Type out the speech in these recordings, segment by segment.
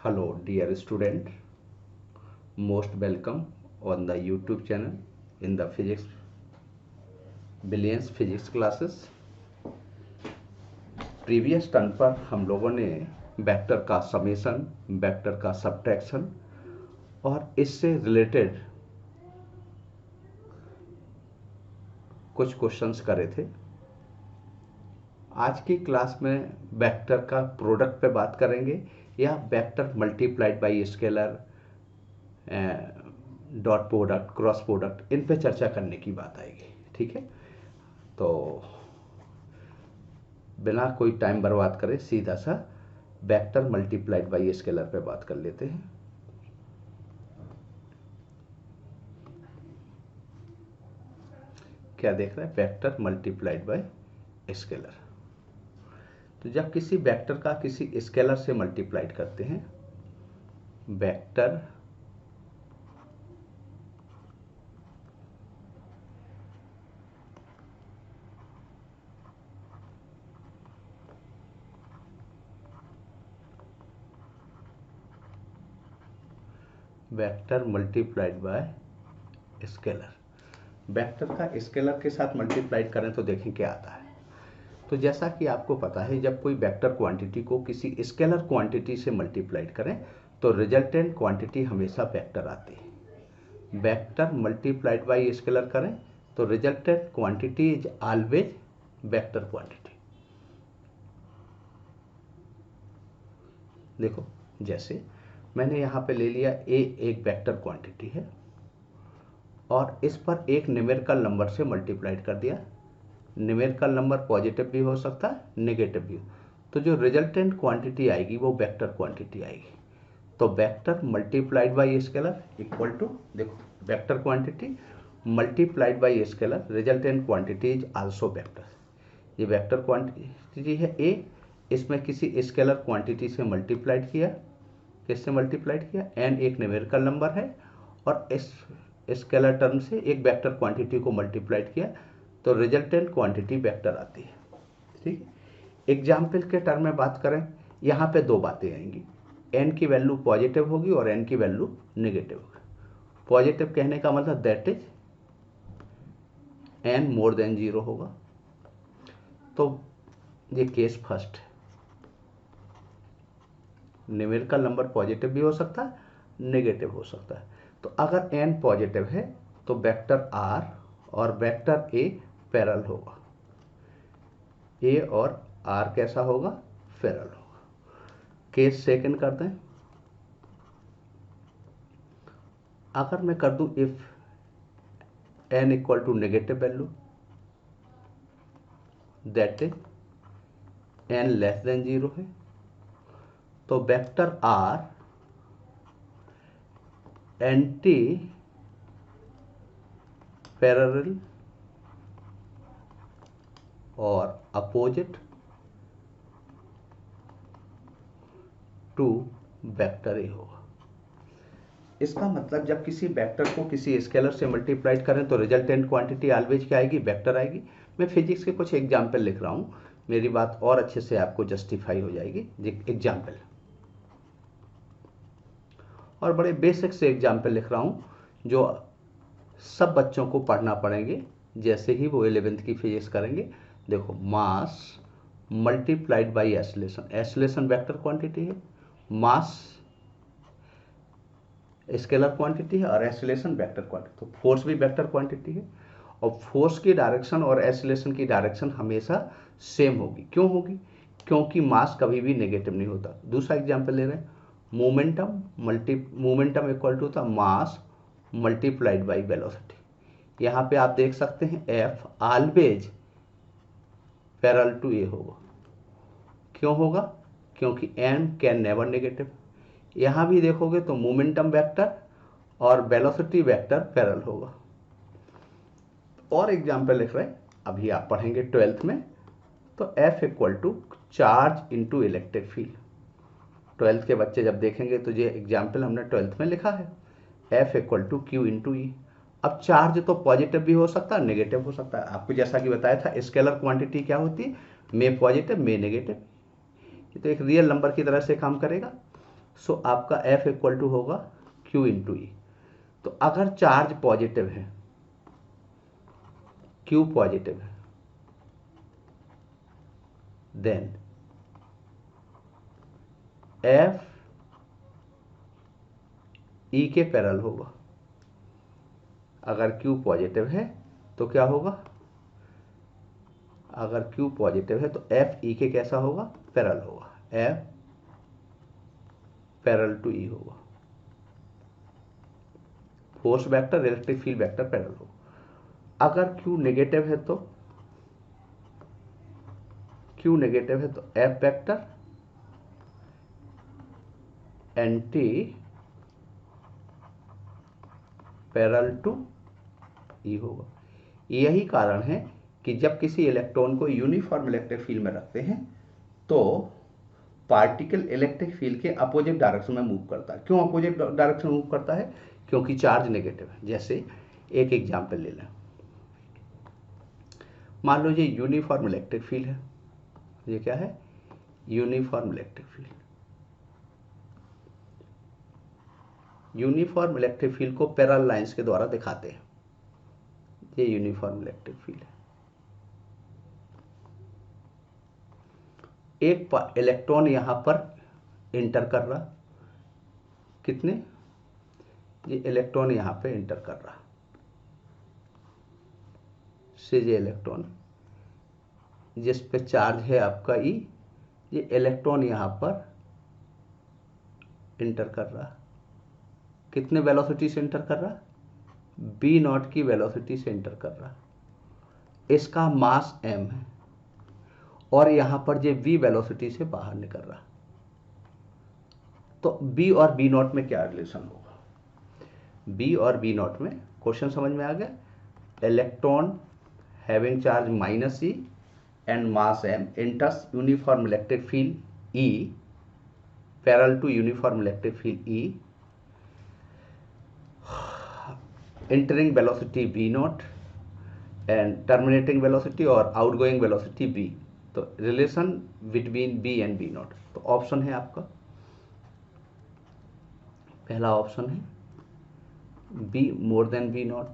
Hello, dear student. Most welcome on the YouTube channel in the physics billions physics classes. Previous turn पर हम लोगों ने vector का summation, vector का subtraction और इससे रिलेटेड कुछ क्वेश्चंस करे थे। आज की क्लास में वेक्टर का प्रोडक्ट पे बात करेंगे या vector multiplied by scalar, dot product, cross product, इन पे चर्चा करने की बात आएगी। ठीक है, तो बिना कोई टाइम बर्बाद करे सीधा सा वेक्टर मल्टीप्लाइड बाय स्केलर पे बात कर लेते हैं। क्या देख रहे हैं? Vector multiplied by scalar. तो जब किसी वेक्टर का किसी स्केलर से मल्टीप्लाइड करते हैं, vector vector multiplied by scalar, vector का स्केलर के साथ मल्टीप्लाइड करें तो देखें क्या आता है। तो जैसा कि आपको पता है, जब कोई वेक्टर क्वांटिटी को किसी स्केलर क्वांटिटी से मल्टीप्लाइड करें तो रिजल्टेंट क्वांटिटी हमेशा वेक्टर आती है। वेक्टर मल्टीप्लाइड बाय स्केलर करें तो resultant quantity is always vector quantity. देखो, जैसे मैंने यहाँ पे ले लिया ए, एक वेक्टर क्वांटिटी है और इस पर एक न्यूमेरिकल नंबर से मल्टीप्लाइड कर दिया। न्यूमेरिकल नंबर पॉजिटिव भी हो सकता है, नेगेटिव भी। तो जो रिजल्टेंट क्वांटिटी आएगी वो वेक्टर क्वांटिटी आएगी। तो vector multiplied by scalar equal to, देखो, vector quantity multiplied by scalar, resultant quantity is also vector. ये वेक्टर क्वांटिटी है ए, इसमें किसी स्केलर क्वांटिटी से मल्टीप्लाइड किया। किससे मल्टीप्लाइड किया? एन एक न्यूमेरिकल नंबर है और इस स्केलर टर्म से एक वेक्टर क्वांटिटी को मल्टीप्लाइड किया, तो रिजल्टेंट क्वांटिटी वेक्टर आती है। ठीक है, एग्जाम्पल के टर्म में बात करें, यहाँ पे दो बातें आएंगी, एन की वैल्यू पॉजिटिव होगी और एन की वैल्यू नेगेटिव होगी। पॉजिटिव कहने का मतलब that is N more than 0 होगा। तो ये केस फर्स्ट है। न्यूमेरिकल नंबर पॉजिटिव भी हो सकता है, नेगेटिव हो सकता है। तो अगर एन पॉजिटिव है तो वेक्टर आर और वेक्टर ए पैरेलल होगा। ए और आर कैसा होगा? पैरेलल होगा। केस सेकंड करते हैं। अगर मैं कर दूं if n equal to negative value, that is n less than 0 है, तो वेक्टर आर एंटी पैरेलल और अपोजिट टू वेक्टर ए होगा। इसका मतलब जब किसी वेक्टर को किसी स्केलर से मल्टीप्लाइड करें तो रिजल्टेंट क्वांटिटी ऑलवेज क्या आएगी? वेक्टर आएगी। मैं फिजिक्स के कुछ एग्जाम्पल लिख रहा हूँ, मेरी बात और अच्छे से आपको जस्टिफाई हो जाएगी। एग्जाम्पल, और बड़े बेसिक से एग्जाम्पल लिख रहा हूँ जो सब बच्चों को पढ़ना पड़ेंगे जैसे ही वो 11th की फिजिक्स करेंगे। देखो, mass multiplied by acceleration, acceleration vector quantity है, मास स्केलर क्वांटिटी है और एसलेशन वेक्टर क्वांटिटी। तो फोर्स भी वेक्टर क्वांटिटी है और फोर्स की डायरेक्शन और एसलेशन की डायरेक्शन हमेशा सेम होगी। क्यों होगी? क्योंकि मास कभी भी नेगेटिव नहीं होता। दूसरा एग्जांपल ले रहे हैं, मोमेंटम इक्वल टू था मास मल्टीप्लाइड बाई वेलोसिटी। यहाँ पे आप देख सकते हैं एफ ऑलवेज पैरेलल टू ए होगा। क्यों होगा? क्योंकि एन कैन नेवर नेगेटिव। यहाँ भी देखोगे तो मोमेंटम वेक्टर और वेलोसिटी वेक्टर पैरेलल होगा। और एग्जाम्पल लिख रहे हैं, अभी आप पढ़ेंगे 12th में, तो F equal to charge into electric field. 12th के बच्चे जब देखेंगे तो ये एग्जाम्पल हमने 12th में लिखा है, F equal to q into E. अब चार्ज तो पॉजिटिव भी हो सकता है, नेगेटिव हो सकता है। आपको जैसा कि बताया था, स्केलर क्वांटिटी क्या होती है? मे पॉजिटिव मे नेगेटिव। ये तो एक रियल नंबर की तरह से काम करेगा। सो आपका F इक्वल टू होगा Q इंटू ई। तो अगर चार्ज पॉजिटिव है, Q पॉजिटिव है, देन F E के पैरेलल होगा। अगर Q पॉजिटिव है तो क्या होगा, अगर Q पॉजिटिव है तो F E के कैसा होगा, पैरेलल होगा, F पैरेलल टू E होगा। Force vector electric field vector parallel होगा। अगर Q नेगेटिव है तो F vector anti parallel to E होगा। यही कारण है कि जब किसी इलेक्ट्रॉन को यूनिफॉर्म इलेक्ट्रिक फील्ड में रखते हैं तो पार्टिकल इलेक्ट्रिक फील्ड के अपोजिट डायरेक्शन में मूव करता है। क्यों अपोजिट डायरेक्शन में मूव करता है, क्योंकि चार्ज नेगेटिव है। जैसे एक एग्जांपल ले लें, मान लो ये यूनिफॉर्म इलेक्ट्रिक फील्ड है, ये क्या है, uniform electric field. Uniform electric field को पैरेलल लाइंस के द्वारा दिखाते हैं। ये यूनिफॉर्म इलेक्ट्रिक फील्ड है। एक इलेक्ट्रॉन यहां पर इंटर कर रहा, कितने, ये इलेक्ट्रॉन यहां पे इंटर कर रहा, से ये इलेक्ट्रॉन जिस पे चार्ज है आपका E, ये इलेक्ट्रॉन यहां पर इंटर कर रहा, कितने वेलोसिटी से इंटर कर रहा, V0 की वेलोसिटी से इंटर कर रहा। इसका मास m है और यहां पर ये V वेलोसिटी से बाहर निकल रहा। तो B और V0 में क्या रिलेशन होगा, B और V0 में, क्वेश्चन समझ में आ गया। Electron having charge -E and mass m enters uniform electric field E parallel to uniform electric field E, entering velocity V0 and terminating velocity और outgoing velocity V। तो relation between B and V0। तो option है आपका, पहला option है B more than V0,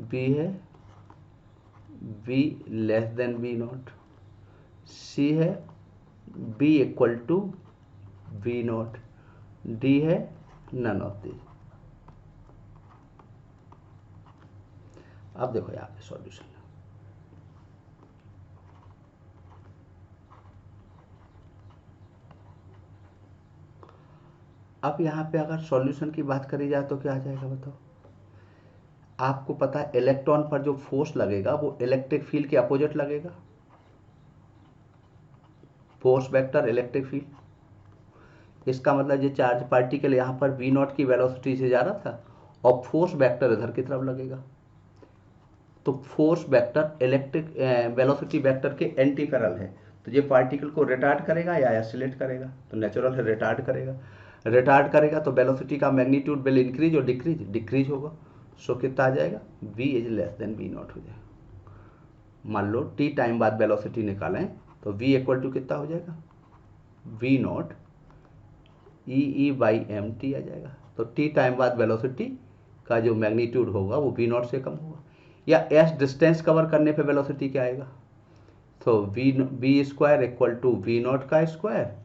B है V less than V0, C है B equal to V0, D है नन ऑफ दी। अब देखो यहाँ पे सॉल्यूशन, अब यहाँ पे अगर सॉल्यूशन की बात करी जाए तो क्या आ जाएगा बताओ। आपको पता है इलेक्ट्रॉन पर जो फोर्स लगेगा वो इलेक्ट्रिक फील्ड के अपोजिट लगेगा, फोर्स वेक्टर इलेक्ट्रिक फील्ड। इसका मतलब ये चार्ज पार्टिकल यहाँ पर V0 की वेलोसिटी से जा रहा था और फोर्स वेक्टर इधर की तरफ लगेगा। तो force vector electric velocity vector के एंटी पैरेलल है। तो ये पार्टिकल को रिटार्ड करेगा या एक्सीलरेट करेगा, तो नेचुरल है रिटार्ड करेगा। रिटार्ड करेगा तो वेलोसिटी का मैग्नीट्यूड विल इंक्रीज और डिक्रीज होगा। सो कितना आ जाएगा, V is less than V0 हो जाएगा। मान लो t टाइम बाद वेलोसिटी निकालें तो V इक्वल टू कितना हो जाएगा, V0 E बाई mt आ जाएगा। तो t टाइम बाद वेलोसिटी का जो मैग्नीट्यूड होगा वो V0 से कम होगा। या s डिस्टेंस कवर करने पे वेलोसिटी क्या आएगा, तो v square equal to V0 का स्क्वायर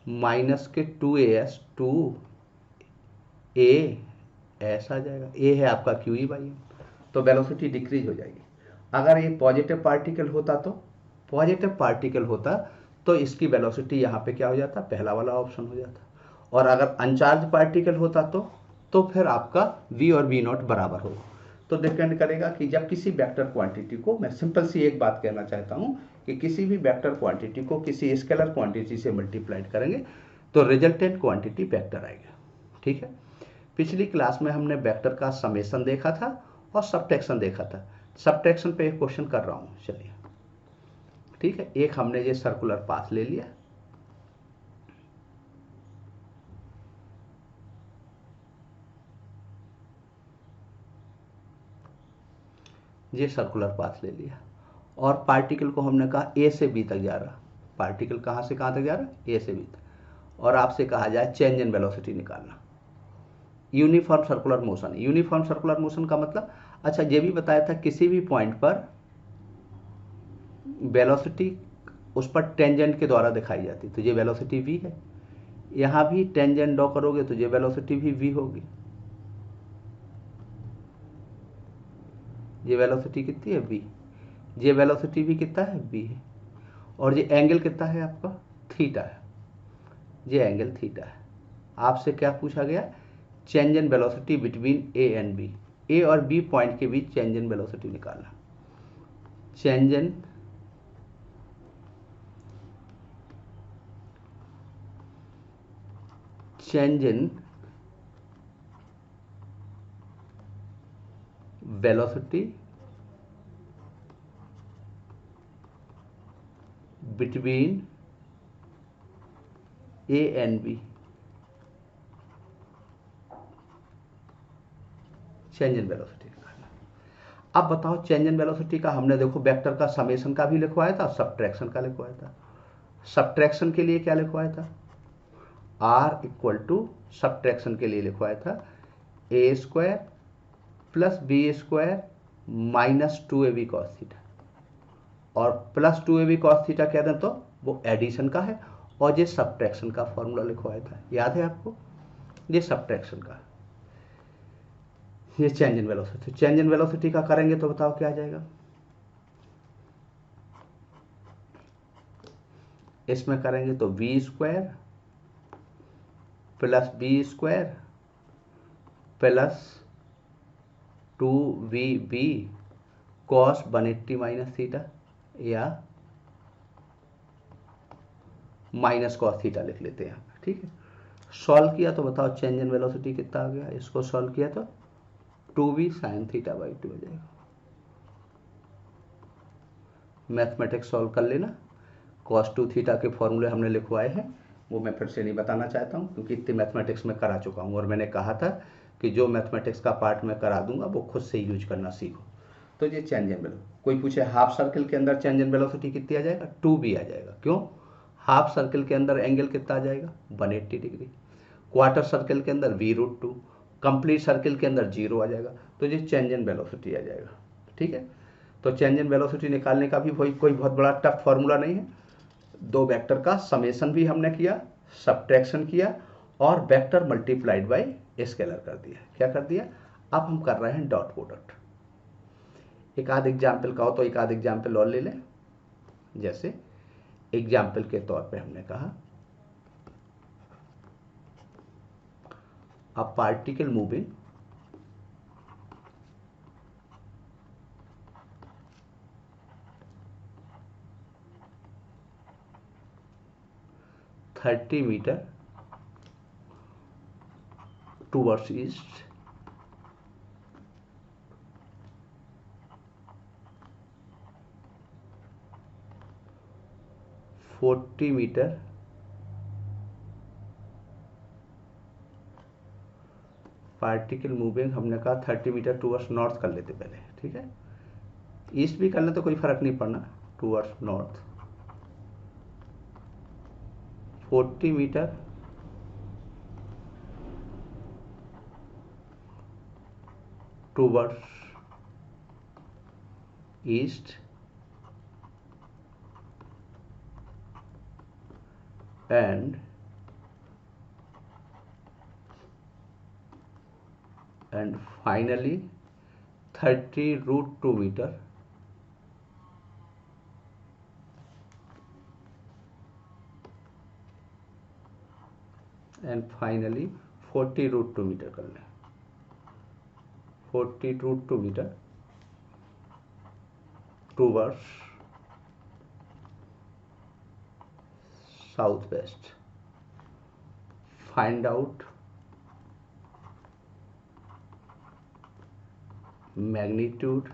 माइनस के 2as 2as आ जाएगा। a है आपका QE बाई m, तो वेलोसिटी डिक्रीज हो जाएगी। अगर ये पॉजिटिव पार्टिकल होता तो इसकी वेलोसिटी यहाँ पे क्या हो जाता, पहला वाला ऑप्शन हो जाता। और अगर अनचार्ज पार्टिकल होता तो फिर आपका V और V0 बराबर होगा। तो डिपेंड करेगा कि जब किसी वेक्टर क्वांटिटी को, मैं सिंपल सी एक बात कहना चाहता हूं कि किसी भी वेक्टर क्वांटिटी को किसी स्केलर क्वांटिटी से मल्टीप्लाइड करेंगे तो रिजल्टेंट क्वांटिटी वेक्टर आएगा। ठीक है, पिछली क्लास में हमने वेक्टर का समेशन देखा था और सबट्रैक्शन देखा था। सबट्रैक्शन पे एक क्वेश्चन कर रहा हूं, चलिए ठीक है। एक हमने ये सर्कुलर पाथ ले लिया, ये सर्कुलर पाथ ले लिया और पार्टिकल को हमने कहा A से B तक जा रहा। पार्टिकल कहाँ से कहाँ तक जा रहा है, A से B तक। और आपसे कहा जाए चेंज इन वेलोसिटी निकालना, uniform circular motion. Uniform circular motion का मतलब, अच्छा ये भी बताया था किसी भी पॉइंट पर वेलोसिटी उस पर टेंजेंट के द्वारा दिखाई जाती, तो ये वेलोसिटी v है। यहां भी टेंजेंट ड्रॉ करोगे तो ये वेलोसिटी भी v होगी। ये वेलोसिटी कितनी है v, ये वेलोसिटी भी कितना है v है, और ये एंगल कितना है आपका थीटा है, ये एंगल थीटा है। आपसे क्या पूछा गया, change in velocity between A and B, A और बी पॉइंट के बीच चेंज इन वेलोसिटी निकालना। Change in velocity between A and B, change in velocity निकालना। अब बताओ चेंज इन वेलोसिटी का हमने देखो वेक्टर का समेशन का भी लिखवाया था, सब्ट्रैक्शन का लिखवाया था। सब्ट्रैक्शन के लिए क्या लिखवाया था, आर इक्वल टू, सब्ट्रैक्शन के लिए लिखवाया था a square plus B square minus 2ab cos theta, और प्लस 2ab कॉस थीटा कह दें तो वो एडिशन का है, और ये सब्ट्रैक्शन का फॉर्मूला लिखवाया था, याद है आपको, ये सब्ट्रैक्शन का, ये change in velocity. Change in velocity का करेंगे तो बताओ क्या आ जाएगा, इसमें करेंगे तो v square plus B square plus 2vb cos 180 minus theta, या माइनस कॉस थीटा लिख लेते हैं, ठीक है। सॉल्व किया तो बताओ चेंज इन वेलोसिटी कितना आ गया, इसको सॉल्व किया तो 2v साइन थीटा बाई 2 हो जाएगा। मैथमेटिक्स सॉल्व कर लेना, कॉस 2 थीटा के फॉर्मूले हमने लिखवाए हैं, वो मैं फिर से नहीं बताना चाहता हूँ क्योंकि इतनी मैथमेटिक्स में करा चुका हूँ, और मैंने कहा था कि जो मैथमेटिक्स का पार्ट मैं करा दूंगा वो खुद से यूज करना सीखो। तो ये चेंज इन वेलोसिटी, कोई पूछे हाफ सर्कल के अंदर चेंज इन वेलोसिटी कितनी आ जाएगा, 2b आ जाएगा। क्यों, हाफ सर्कल के अंदर एंगल कितना आ जाएगा 180 डिग्री, क्वार्टर सर्कल के अंदर v√2, कंप्लीट सर्कल के अंदर 0 आ जाएगा, तो ये चेंज इन वेलोसिटी आ जाएगा, ठीक है। तो चेंज इन वेलोसिटी निकालने का भी कोई बहुत बड़ा टफ फॉर्मूला नहीं है, दो वेक्टर का समेशन भी हमने किया, सब्ट्रैक्शन किया, और वेक्टर मल्टीप्लाइड बाय स्केलर कर दिया। क्या कर दिया, अब हम कर रहे हैं डॉट प्रोडक्ट। एक आध एग्जाम्पल का हो तो एक आध एग्जाम्पल और ले लें, जैसे एग्जाम्पल के तौर पे हमने कहा अ पार्टिकल मूविंग 30 मीटर towards east, forty meter particle moving, हमने कहा 30 मीटर टूवर्ड्स नॉर्थ कर लेते पहले, ठीक है, ईस्ट भी कर ले तो कोई फर्क नहीं पड़ना, towards north 40 meter towards east and finally 30√2 meter and finally 40√2 meter कर लें, 40√2 meter towards south west. Find out magnitude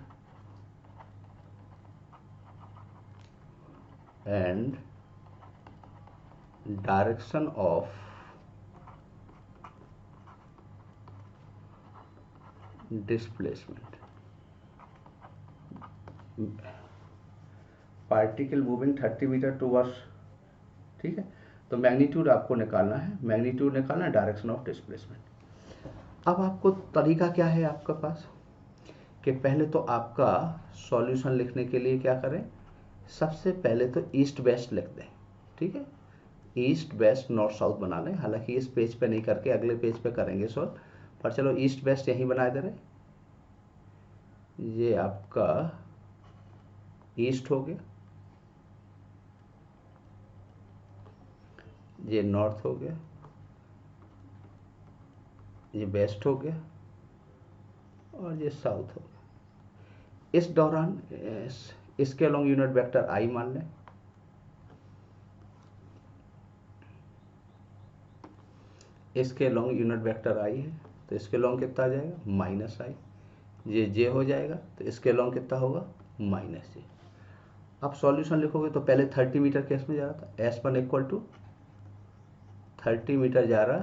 and direction of displacement, particle moving 30 meter towards, ठीक है, तो मैग्नीट्यूड आपको निकालना है, मैग्नीट्यूड निकालना है, डायरेक्शन ऑफ डिस्प्लेसमेंट। अब आपको तरीका क्या है आपके पास कि पहले तो आपका सॉल्यूशन लिखने के लिए क्या करें, सबसे पहले तो ईस्ट वेस्ट लिख दें, ठीक है, ईस्ट वेस्ट नॉर्थ साउथ बना लें। हालांकि इस पेज पे नहीं करके अगले पेज पे करेंगे सॉल्व, पर चलो ईस्ट वेस्ट यहीं बना दे रहे। ये आपका ईस्ट हो गया, ये नॉर्थ हो गया, ये वेस्ट हो गया और ये साउथ हो गया। इस दौरान इसके अलोंग यूनिट वेक्टर आई मान लें, इसके लॉन्ग यूनिट वेक्टर आई है तो इसके लॉन्ग कितना आ जाएगा, माइनस आई। ये जे हो जाएगा तो इसके लॉन्ग कितना होगा, माइनस जे। अब सॉल्यूशन लिखोगे तो पहले 30 मीटर केस में जा रहा था, S1 इक्वल टू 30 मीटर जा रहा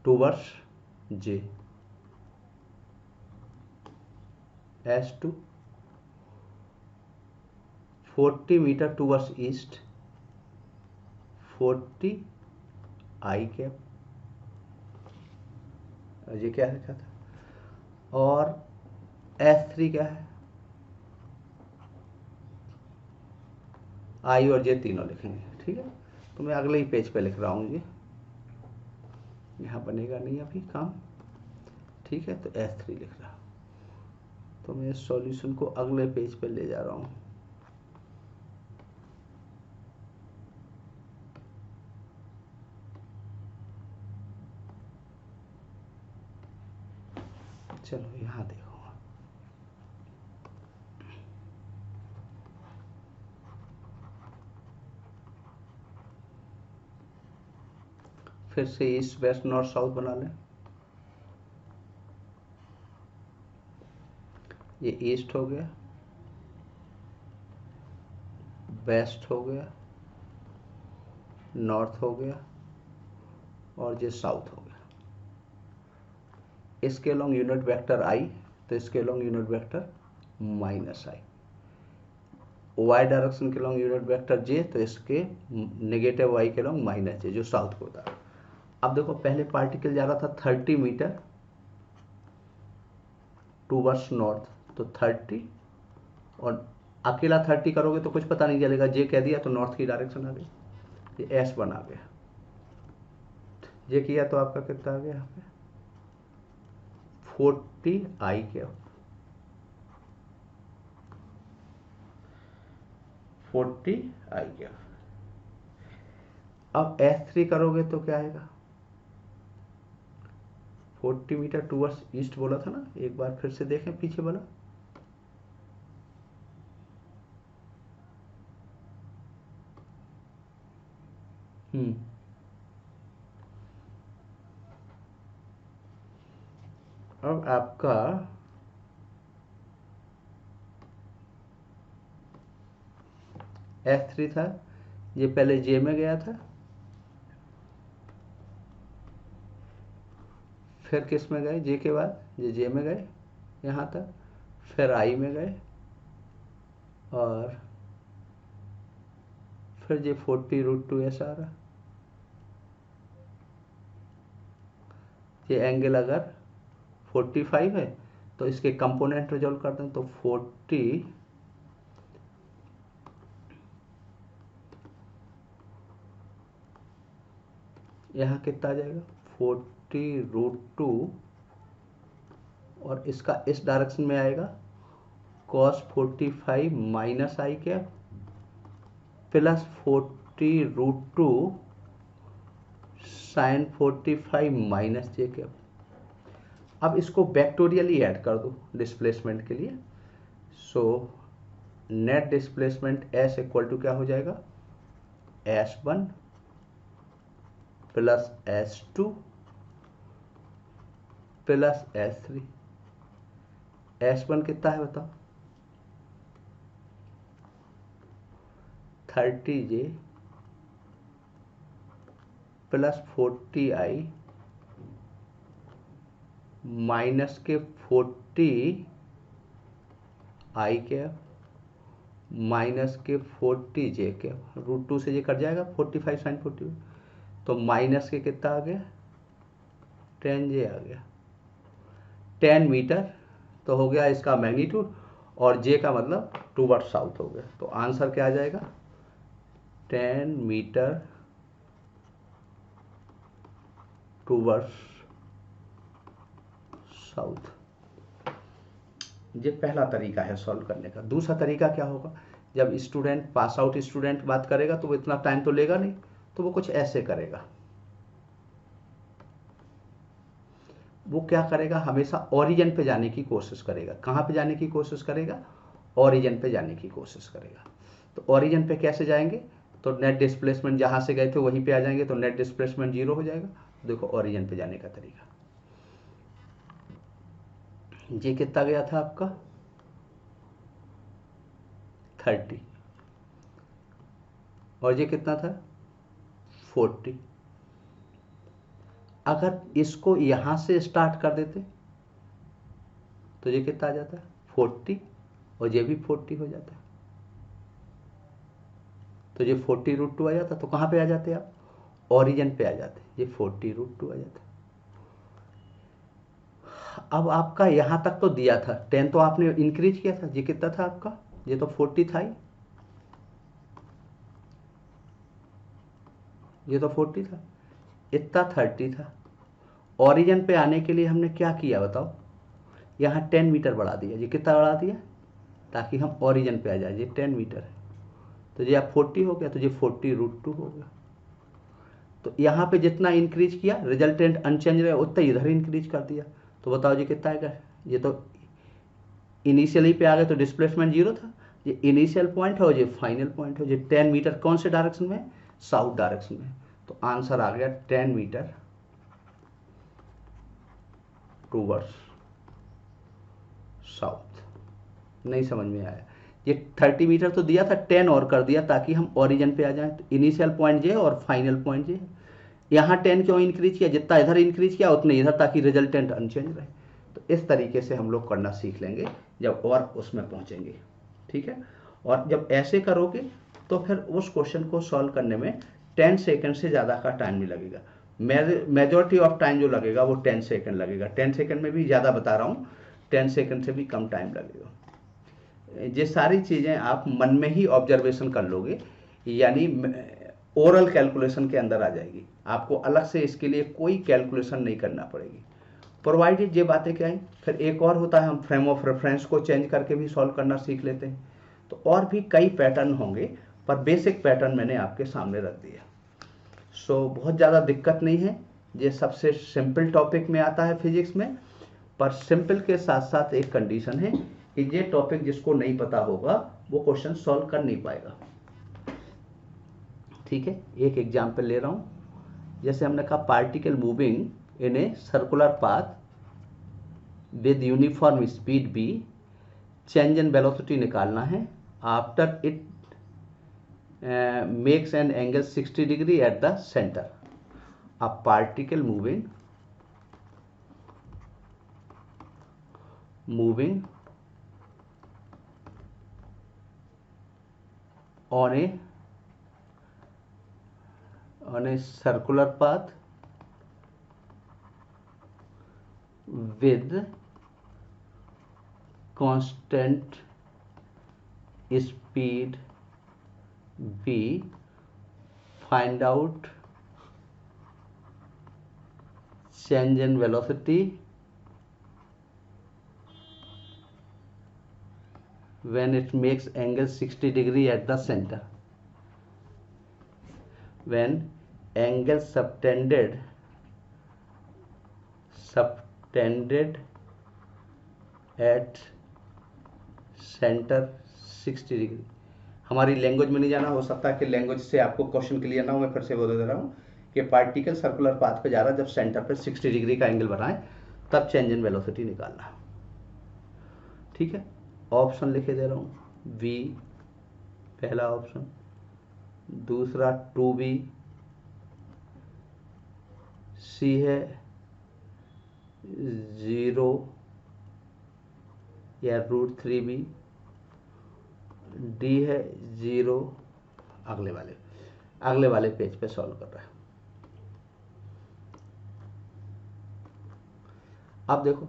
टूवर्ड्स जे, S2 40 मीटर टूवर्ड्स ईस्ट 40 आई कैप, ये क्या लिखा था, और S3 क्या है, आई और जे तीनों लिखेंगे, ठीक है। तो मैं अगले ही पेज पे लिख रहा हूँ, ये यहाँ बनेगा नहीं अभी काम, ठीक है। तो S3 लिख रहा, तो मैं इस सॉल्यूशन को अगले पेज पे ले जा रहा हूँ। चलो यहाँ देखो, फिर से ईस्ट वेस्ट नॉर्थ साउथ बना लें। ये ईस्ट हो गया, वेस्ट हो गया, नॉर्थ हो गया और ये साउथ हो गया। इसके लॉन्ग यूनिट वेक्टर आई तो इसके लॉन्ग यूनिट वेक्टर माइनस आई, वाई डायरेक्शन के लॉन्ग यूनिट वेक्टर जे तो इसके नेगेटिव वाई के लॉन्ग माइनस जे, जो साउथ को होता है। अब देखो पहले पार्टिकल जा रहा था 30 मीटर टूवर्ड्स नॉर्थ, तो 30 और अकेला 30 करोगे तो कुछ पता नहीं चलेगा, जे कह दिया तो नॉर्थ की डायरेक्शन आ गई, ये S1 आ गया। ये किया तो आपका कितना आ गया यहाँ पे 40 आई के, 40 आई के। अब S3 करोगे तो क्या आएगा, 40 मीटर टूवर्ड्स ईस्ट बोला था ना, एक बार फिर से देखें पीछे वाला, अब आपका S3 था, ये पहले जे में गया था, फिर किस में गए, जे के बाद ये जे में गए यहाँ तक, फिर आई में गए और फिर ये 40√2 आ रहा। ये एंगल अगर 45 है तो इसके कंपोनेंट रिजॉल्व कर दें तो 40 यहाँ कितना आ जाएगा 40√2 और इसका इस डायरेक्शन में आएगा cos 45 minus i cap plus 40√2 sine 45 minus J cap. अब इसको वेक्टोरियली ऐड कर दो डिस्प्लेसमेंट के लिए, so net displacement S equal to क्या हो जाएगा, S1 plus S2 plus S3। S1 कितना है बताओ, 30J प्लस 40I माइनस के 40 आई कैप माइनस के 40 जे के, √2 से जे कट जाएगा 45 sin 40, तो माइनस के कितना आ गया 10 जे आ गया, 10 मीटर तो हो गया इसका मैग्नीट्यूड, और जे का मतलब टूवर्ड साउथ हो गया। तो आंसर क्या आ जाएगा 10 मीटर टूवर्ड्स साउथ। ये पहला तरीका है सॉल्व करने का। दूसरा तरीका क्या होगा, जब स्टूडेंट पास आउट स्टूडेंट बात करेगा तो वो इतना टाइम तो लेगा नहीं, तो वो कुछ ऐसे करेगा। वो क्या करेगा, हमेशा ओरिजिन पे जाने की कोशिश करेगा। कहाँ पे जाने की कोशिश करेगा, ओरिजिन पे जाने की कोशिश करेगा। तो ओरिजिन पे कैसे जाएंगे, तो नेट डिस्प्लेसमेंट जहाँ से गए थे वहीं पे आ जाएंगे, तो नेट डिस्प्लेसमेंट 0 हो जाएगा। देखो ओरिजिन पे जाने का तरीका, ये कितना गया था आपका 30, और ये कितना था 40। अगर इसको यहां से स्टार्ट कर देते तो ये कितना आ जाता है 40, और ये भी 40 हो जाता है, तो ये 40√2 आ जाता। तो कहाँ पे आ जाते आप, ओरिजिन पे आ जाते, ये 40√2 आ जाता। अब आपका यहां तक तो दिया था 10, तो आपने इंक्रीज किया था, ये कितना था आपका, ये तो 40 था ही, ये तो 40 था, इतना 30 था। ओरिजिन पे आने के लिए हमने क्या किया बताओ, यहाँ 10 मीटर बढ़ा दिया। ये कितना बढ़ा दिया, ताकि हम ओरिजिन पे आ जाए। ये 10 मीटर है, तो ये आप 40 हो गया, तो ये 40√2 हो गया। तो यहाँ पे जितना इंक्रीज किया रिजल्टेंट अनचेंज रहे, उतना इधर इंक्रीज कर दिया। तो बताओ जी कितना आएगा, ये तो इनिशियली पे आ गए तो डिस्प्लेसमेंट 0 था, ये इनिशियल पॉइंट है और ये फाइनल पॉइंट है। ये 10 मीटर कौन से डायरेक्शन में, साउथ डायरेक्शन में। तो आंसर आ गया 10 मीटर टूवर्ड्स साउथ। नहीं समझ में आया, ये 30 मीटर तो दिया था, 10 और कर दिया ताकि हम ओरिजिन पे आ जाएं। तो इनिशियल पॉइंट जे और फाइनल पॉइंट जे, यहाँ 10 क्यों इंक्रीज किया, जितना इधर इंक्रीज किया उतने इधर, ताकि रिजल्टेंट अनचेंज रहे। तो इस तरीके से हम लोग करना सीख लेंगे जब और उसमें पहुंचेंगे, ठीक है। और जब ऐसे करोगे तो फिर उस क्वेश्चन को सॉल्व करने में 10 सेकंड से ज़्यादा का टाइम नहीं लगेगा। मेजॉरिटी ऑफ टाइम जो लगेगा वो 10 सेकंड लगेगा। 10 सेकंड में भी ज़्यादा बता रहा हूँ, 10 सेकंड से भी कम टाइम लगेगा। ये सारी चीज़ें आप मन में ही ऑब्जर्वेशन कर लोगे, यानी ओरल कैलकुलेशन के अंदर आ जाएगी। आपको अलग से इसके लिए कोई कैलकुलेशन नहीं करना पड़ेगी, प्रोवाइडेड ये बातें क्या है। फिर एक और होता है, हम फ्रेम ऑफ रेफरेंस को चेंज करके भी सॉल्व करना सीख लेते हैं। तो और भी कई पैटर्न होंगे, पर बेसिक पैटर्न मैंने आपके सामने रख दिया। सो बहुत ज़्यादा दिक्कत नहीं है, ये सबसे सिंपल टॉपिक में आता है फिजिक्स में। पर सिंपल के साथ साथ एक कंडीशन है कि ये टॉपिक जिसको नहीं पता होगा वो क्वेश्चन सॉल्व कर नहीं पाएगा, ठीक है। एक एग्जाम्पल ले रहा हूँ, जैसे हमने कहा particle moving in a circular path with uniform speed b, change in velocity निकालना है after it makes an angle 60 degree at the centre. A particle moving on a circular path with constant speed v, find out change in velocity when it makes angle 60 degree at the center. When angle subtended at center 60 degree. हमारी language में नहीं जाना, हो सकता है कि language से आपको क्वेश्चन क्लियर ना हो, मैं फिर से बोल दे रहा हूँ कि पार्टिकल सर्कुलर पाथ पे जा रहा है, जब सेंटर पे 60 डिग्री का एंगल बनाए तब चेंज इन वेलोसिटी निकालना, ठीक है। ऑप्शन लिखे दे रहा हूँ, v पहला ऑप्शन, दूसरा 2v, c है 0 या √3v, डी है 0, अगले वाले पेज पे सॉल्व कर रहा है। अब देखो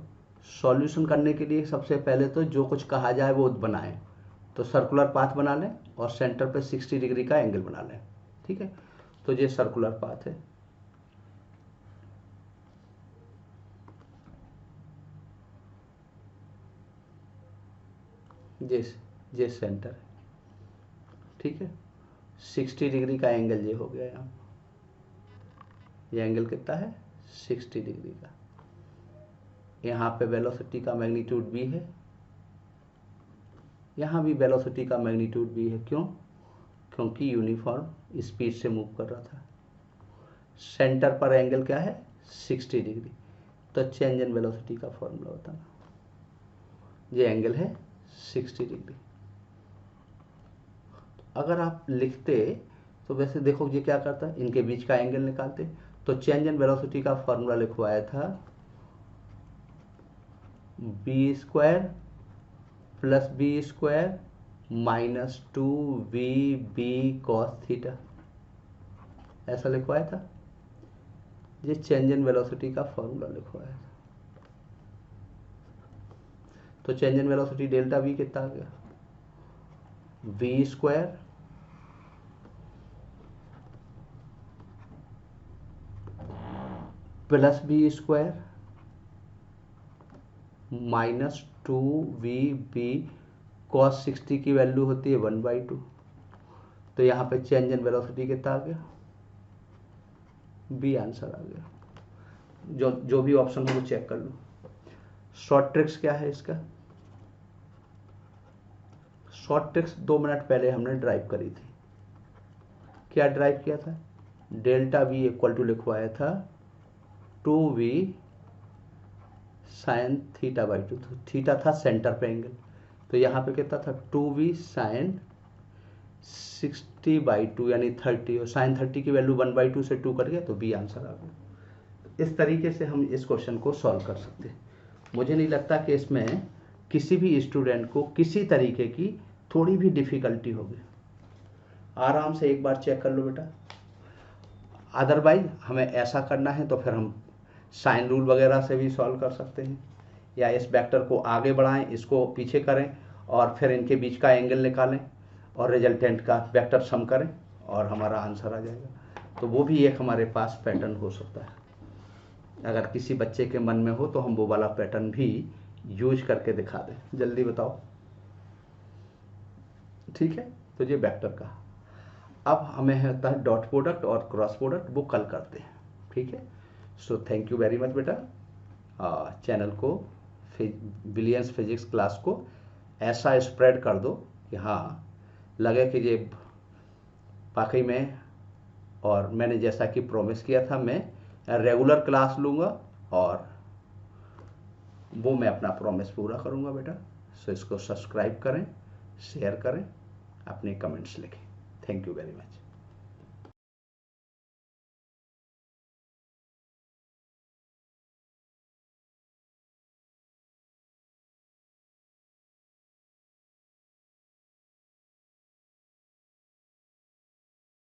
सॉल्यूशन करने के लिए सबसे पहले तो जो कुछ कहा जाए वो बनाएं। तो सर्कुलर पाथ बना लें और सेंटर पे 60 डिग्री का एंगल बना लें। ठीक है, तो ये सर्कुलर पाथ है, ये सेंटर है। ठीक है, 60 डिग्री का एंगल ये हो गया। यहाँ ये एंगल कितना है? 60 डिग्री का। यहाँ पे वेलोसिटी का मैग्नीट्यूड v है, यहाँ भी वेलोसिटी का मैग्नीट्यूड v है। क्यों? क्योंकि यूनिफॉर्म स्पीड से मूव कर रहा था। सेंटर पर एंगल क्या है? 60 डिग्री। तो चेंज इन वेलोसिटी का फॉर्मूला होता है, ये एंगल है 60 डिग्री। अगर आप लिखते तो वैसे देखो ये क्या करता है, इनके बीच का एंगल निकालते। तो चेंज इन वेलोसिटी का फॉर्मूला लिखवाया था B square plus B square minus 2vb cos theta, ऐसा लिखवाया था। ये चेंज इन वेलोसिटी का फॉर्मूला लिखवाया था। तो change in velocity delta v कितना आ गया? v square plus B square minus 2vb cos 60 की वैल्यू होती है 1/2। तो यहाँ पे चेंज इन वेलोसिटी कितना आ गया? बी आंसर आ गया। जो भी ऑप्शन हो वो चेक कर लो। शॉर्ट ट्रिक्स क्या है इसका? शॉर्ट ट्रिक्स 2 मिनट पहले हमने ड्राइव करी थी। क्या ड्राइव किया था? डेल्टा v इक्वल टू लिखवाया था 2v sine theta by 2। Theta था सेंटर पे एंगल, तो यहाँ पे कितना था? 2v साइन 60/2 यानी 30, और साइन 30 की वैल्यू 1/2 से 2 कर गया, तो बी आंसर आ गया। इस तरीके से हम इस क्वेश्चन को सॉल्व कर सकते हैं। मुझे नहीं लगता कि इसमें किसी भी स्टूडेंट को किसी तरीके की थोड़ी भी डिफिकल्टी होगी। आराम से एक बार चेक कर लो बेटा। अदरवाइज हमें ऐसा करना है तो फिर हम साइन रूल वगैरह से भी सॉल्व कर सकते हैं, या इस वेक्टर को आगे बढ़ाएं, इसको पीछे करें और फिर इनके बीच का एंगल निकालें और रिजल्टेंट का वेक्टर सम करें और हमारा आंसर आ जाएगा। तो वो भी एक हमारे पास पैटर्न हो सकता है। अगर किसी बच्चे के मन में हो तो हम वो वाला पैटर्न भी यूज करके दिखा दें। जल्दी बताओ। ठीक है, तो ये वेक्टर का। अब हमें होता है डॉट प्रोडक्ट और क्रॉस प्रोडक्ट, वो कल करते हैं। ठीक है, so thank you very much बेटा। चैनल को बिलियंस फिजिक्स क्लास को ऐसा स्प्रेड कर दो कि हाँ लगे कि ये वाकई में, और मैंने जैसा कि प्रॉमिस किया था मैं रेगुलर क्लास लूँगा और वो मैं अपना प्रॉमिस पूरा करूँगा बेटा। सो इसको सब्सक्राइब करें, शेयर करें, अपने कमेंट्स लिखें। Thank you very much.